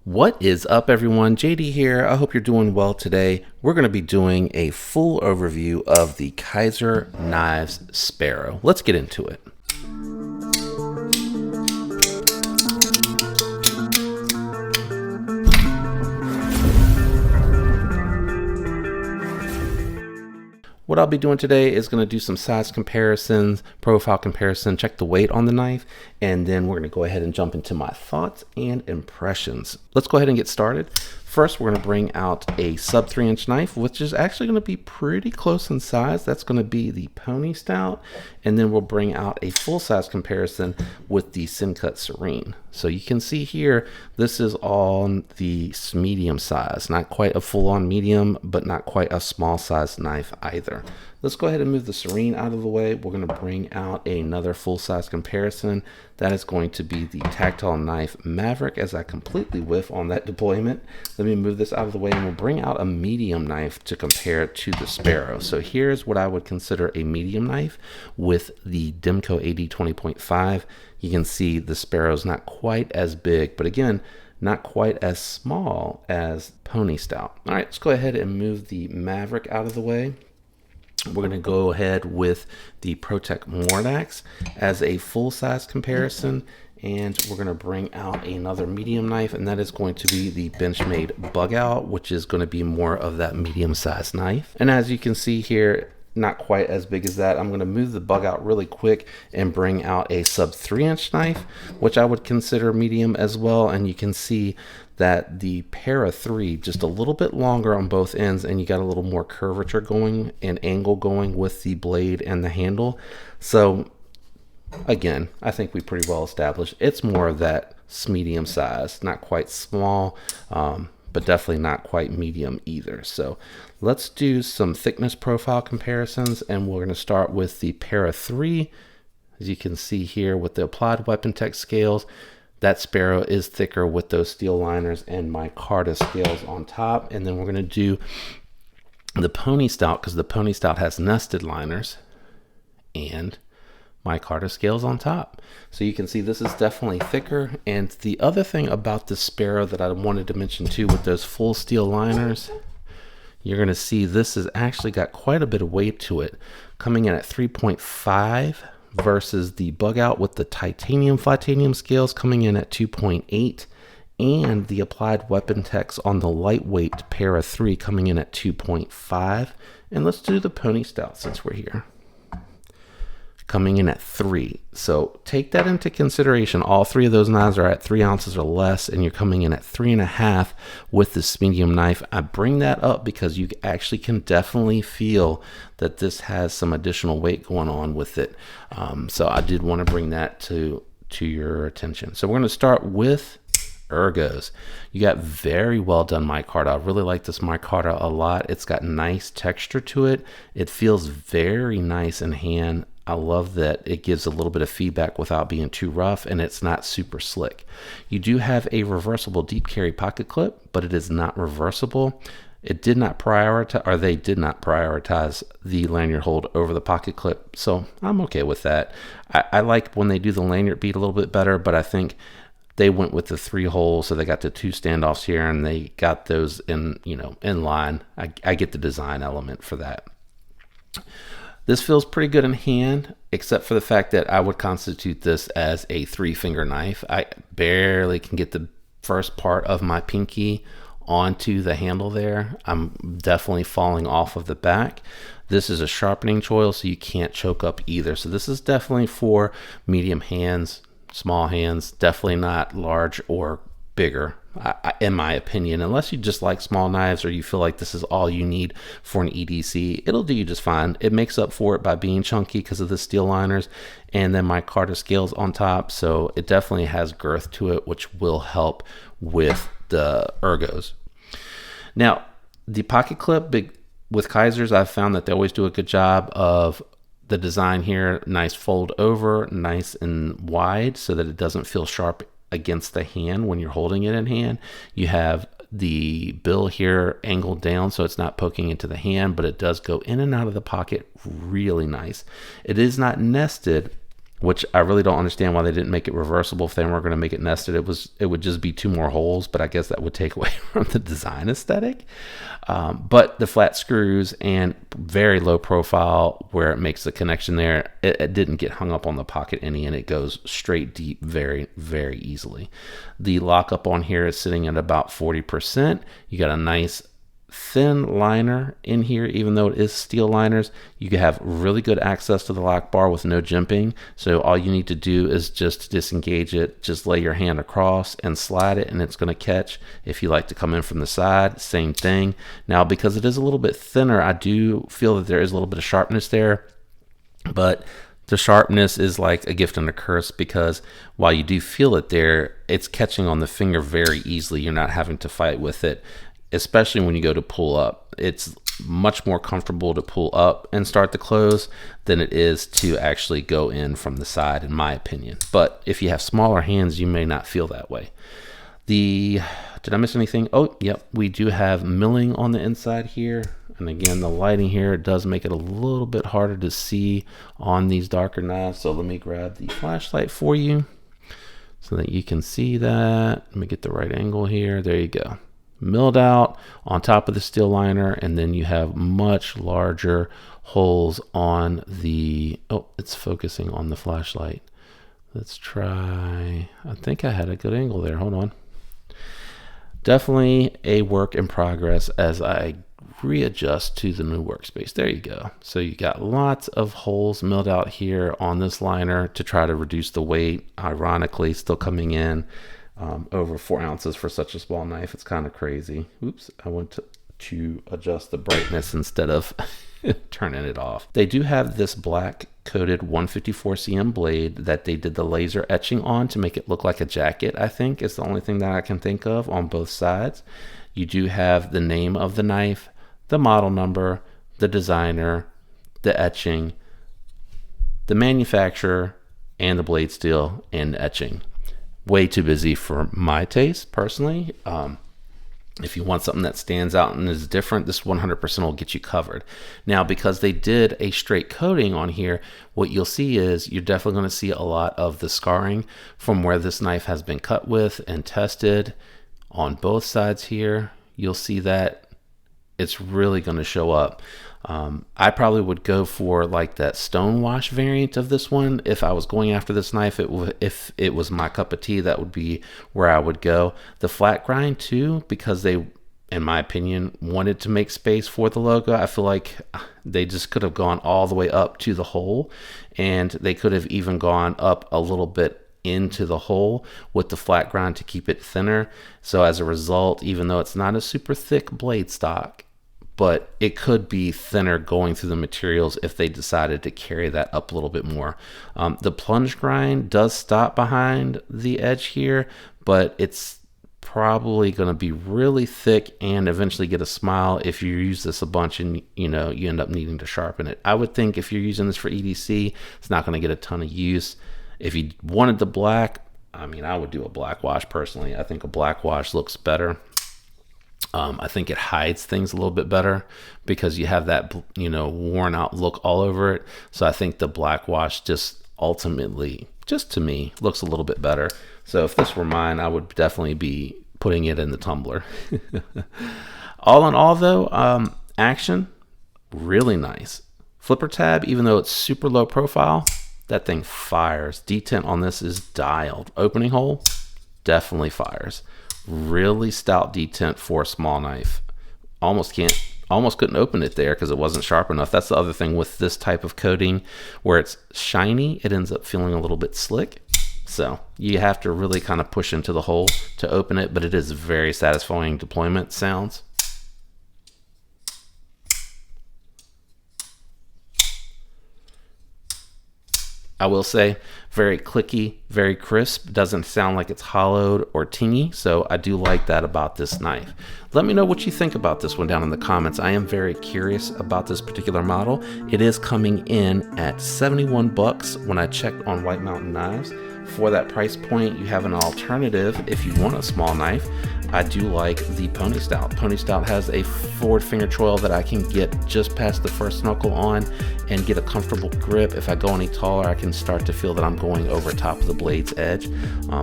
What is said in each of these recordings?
What is up, everyone? JD here. I hope you're doing well today. We're going to be doing a full overview of the Kizer Sparrow. Let's get into it. What I'll be doing today is going to do some size comparisons, profile comparison, check the weight on the knife, and then we're going to go ahead and jump into my thoughts and impressions. Let's go ahead and get started. First, we're going to bring out a sub 3-inch knife, which is actually going to be pretty close in size. That's going to be the Pony Stout, and then we'll bring out a full size comparison with the Syncut Serene. So you can see here, this is on the medium size, not quite a full-on medium, but not quite a small size knife either. Let's go ahead and move the Serene out of the way. We're going to bring out another full-size comparison. That is going to be the Tactile Knife Maverick, as I completely whiff on that deployment. Let me move this out of the way, and we'll bring out a medium knife to compare to the Sparrow. So here's what I would consider a medium knife with the Demco AD 20.5. You can see the Sparrow's not quite as big, but again, not quite as small as Pony Stout. All right, let's go ahead and move the Maverick out of the way. We're going to go ahead with the ProTech Mordax as a full-size comparison, and we're going to bring out another medium knife, and that is going to be the Benchmade Bug Out, which is going to be more of that medium-sized knife. And as you can see here, not quite as big as that. I'm going to move the Bug Out really quick and bring out a sub 3-inch knife, which I would consider medium as well. And you can see that the Para 3 just a little bit longer on both ends, and you got a little more curvature going and angle going with the blade and the handle. So again, I think we pretty well established it's more of that medium size, not quite small, but definitely not quite medium either. So let's do some thickness profile comparisons, and we're going to start with the Para 3. As you can see here with the Applied Weapon Tech scales, that Sparrow is thicker with those steel liners and micarta scales on top. And then we're going to do the Pony Stout, because the Pony Stout has nested liners and micarta scales on top. So you can see this is definitely thicker. And the other thing about the Sparrow that I wanted to mention too, with those full steel liners, you're going to see this has actually got quite a bit of weight to it, coming in at 3.5 versus the Bug Out with the titanium scales coming in at 2.8, and the Applied Weapon Techs on the lightweight Para 3 coming in at 2.5. And let's do the Pony Stout since we're here, coming in at 3. So take that into consideration. All three of those knives are at 3 ounces or less, and you're coming in at 3.5 with this medium knife. I bring that up because you actually can definitely feel that this has some additional weight going on with it. So I did want to bring that to your attention. So we're going to start with ergos. You got very well done micarta. I really like this micarta a lot. It's got nice texture to it. It feels very nice in hand. I love that it gives a little bit of feedback without being too rough, and it's not super slick. You do have a reversible deep carry pocket clip, but it is not reversible. It did not prioritize, or they did not prioritize the lanyard hold over the pocket clip, so I'm okay with that. I like when they do the lanyard bead a little bit better, but I think they went with the 3 holes, so they got the 2 standoffs here, and they got those in line. I get the design element for that. This feels pretty good in hand, except for the fact that I would constitute this as a 3-finger knife. I barely can get the first part of my pinky onto the handle there. I'm definitely falling off of the back. This is a sharpening choil, so you can't choke up either. So this is definitely for medium hands, small hands, definitely not large or bigger, in my opinion. Unless you just like small knives, or you feel like this is all you need for an EDC, it'll do you just fine. It makes up for it by being chunky because of the steel liners and then micarta scales on top. So it definitely has girth to it, which will help with the ergos. Now, the pocket clip, with Kizers, I've found that they always do a good job of the design here. Nice fold over, nice and wide, so that it doesn't feel sharp against the hand when you're holding it in hand. You have the bill here angled down so it's not poking into the hand, but it does go in and out of the pocket really nice. It is not nested which I really don't understand why they didn't make it reversible. If they weren't going to make it nested, it would just be 2 more holes, but I guess that would take away from the design aesthetic. But the flat screws and very low profile where it makes the connection there, it didn't get hung up on the pocket any, and it goes straight deep very, very easily. The lockup on here is sitting at about 40%. You got a nice thin liner in here. Even though it is steel liners, you can have really good access to the lock bar with no jimping. So all you need to do is just disengage it, just lay your hand across and slide it, and it's going to catch. If you like to come in from the side, same thing. Now, because it is a little bit thinner, I do feel that there is a little bit of sharpness there, but the sharpness is like a gift and a curse, because while you do feel it there, it's catching on the finger very easily. You're not having to fight with it, especially when you go to pull up. It's much more comfortable to pull up and start to close than it is to actually go in from the side, in my opinion. But if you have smaller hands, you may not feel that way. Did I miss anything? Oh, yep, we do have milling on the inside here. And again, the lighting here does make it a little bit harder to see on these darker knives. So let me grab the flashlight for you so that you can see that. Let me get the right angle here. There you go. Milled out on top of the steel liner, and then you have much larger holes on the, oh, it's focusing on the flashlight. Let's try, I think I had a good angle there. Hold on. Definitely a work in progress as I readjust to the new workspace. There you go. So you got lots of holes milled out here on this liner to try to reduce the weight. Ironically, still coming in over 4 ounces for such a small knife. It's kind of crazy. Oops, I went to adjust the brightness instead of turning it off. They do have this black coated 154 cm blade that they did the laser etching on to make it look like a jacket. I think is the only thing that I can think of on both sides. You do have the name of the knife, the model number, the designer, the etching, the manufacturer, and the blade steel and etching. Way too busy for my taste, personally. If you want something that stands out and is different, this 100% will get you covered. Now, because they did a straight coating on here, what you'll see is you're definitely going to see a lot of the scarring from where this knife has been cut with and tested on both sides here. You'll see that it's really going to show up. I probably would go for like that stonewash variant of this one. If I was going after this knife, if it was my cup of tea, that would be where I would go. The flat grind too, because they, in my opinion, wanted to make space for the logo. I feel like they just could have gone all the way up to the hole, and they could have even gone up a little bit into the hole with the flat grind to keep it thinner. So as a result, even though it's not a super thick blade stock, but it could be thinner going through the materials if they decided to carry that up a little bit more. The plunge grind does stop behind the edge here, but it's probably going to be really thick and eventually get a smile if you use this a bunch and you end up needing to sharpen it. I would think if you're using this for EDC, it's not going to get a ton of use. If you wanted the black, I mean, I would do a black wash personally. I think a black wash looks better. I think it hides things a little bit better because you have that, worn out look all over it. So I think the black wash just ultimately, just to me, looks a little bit better. So if this were mine, I would definitely be putting it in the tumbler. All in all though, action, really nice. Flipper tab, even though it's super low profile, that thing fires. Detent on this is dialed. Opening hole, definitely fires. Really stout detent for a small knife. Almost couldn't open it there because it wasn't sharp enough. That's the other thing with this type of coating, where it's shiny, it ends up feeling a little bit slick. So you have to really kind of push into the hole to open it, but it is very satisfying deployment sounds. I will say, very clicky, very crisp. Doesn't sound like it's hollowed or tingy, so I do like that about this knife. Let me know what you think about this one down in the comments. I am very curious about this particular model. It is coming in at 71 bucks when I checked on White Mountain Knives. For that price point, you have an alternative if you want a small knife. I do like the Pony Stout. Pony Stout has a forward finger choil that I can get just past the first knuckle on, and get a comfortable grip. If I go any taller, I can start to feel that I'm going over top of the blade's edge.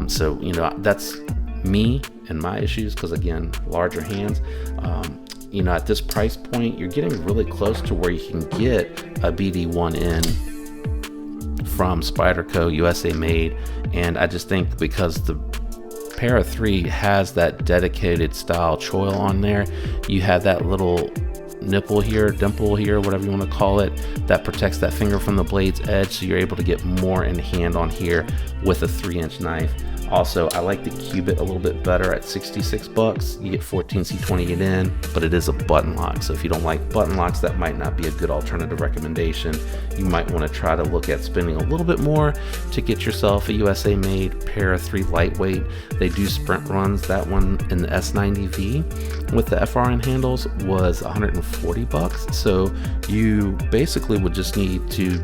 So, you know, that's me and my issues, because again, larger hands. You know, at this price point, you're getting really close to where you can get a BD1N from Spyderco, USA made. And I just think because the Para 3 has that dedicated style choil on there, you have that little nipple here, dimple here, whatever you want to call it, that protects that finger from the blade's edge, so you're able to get more in hand on here with a 3-inch knife. Also, I like the Cubit a little bit better at $66. You get 14C20 it in, but it is a button lock. So if you don't like button locks, that might not be a good alternative recommendation. You might want to try to look at spending a little bit more to get yourself a USA made Para 3 lightweight. They do sprint runs. That one in the S90V with the FRN handles was $140. So you basically would just need to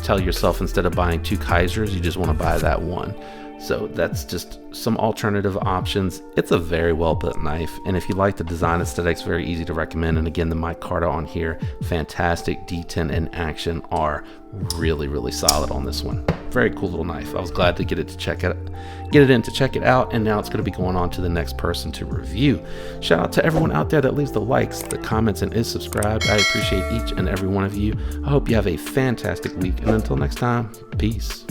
tell yourself, instead of buying 2 Kizers, you just want to buy that one. So that's just some alternative options. It's a very well built knife, and if you like the design aesthetics, very easy to recommend. And again, the micarta on here, fantastic. D10 and action are really solid on this one. Very cool little knife. I was glad to get it to check it out, and now it's going to be going on to the next person to review. Shout out to everyone out there that leaves the likes, the comments, and is subscribed. I appreciate each and every one of you. I hope you have a fantastic week, and until next time, peace.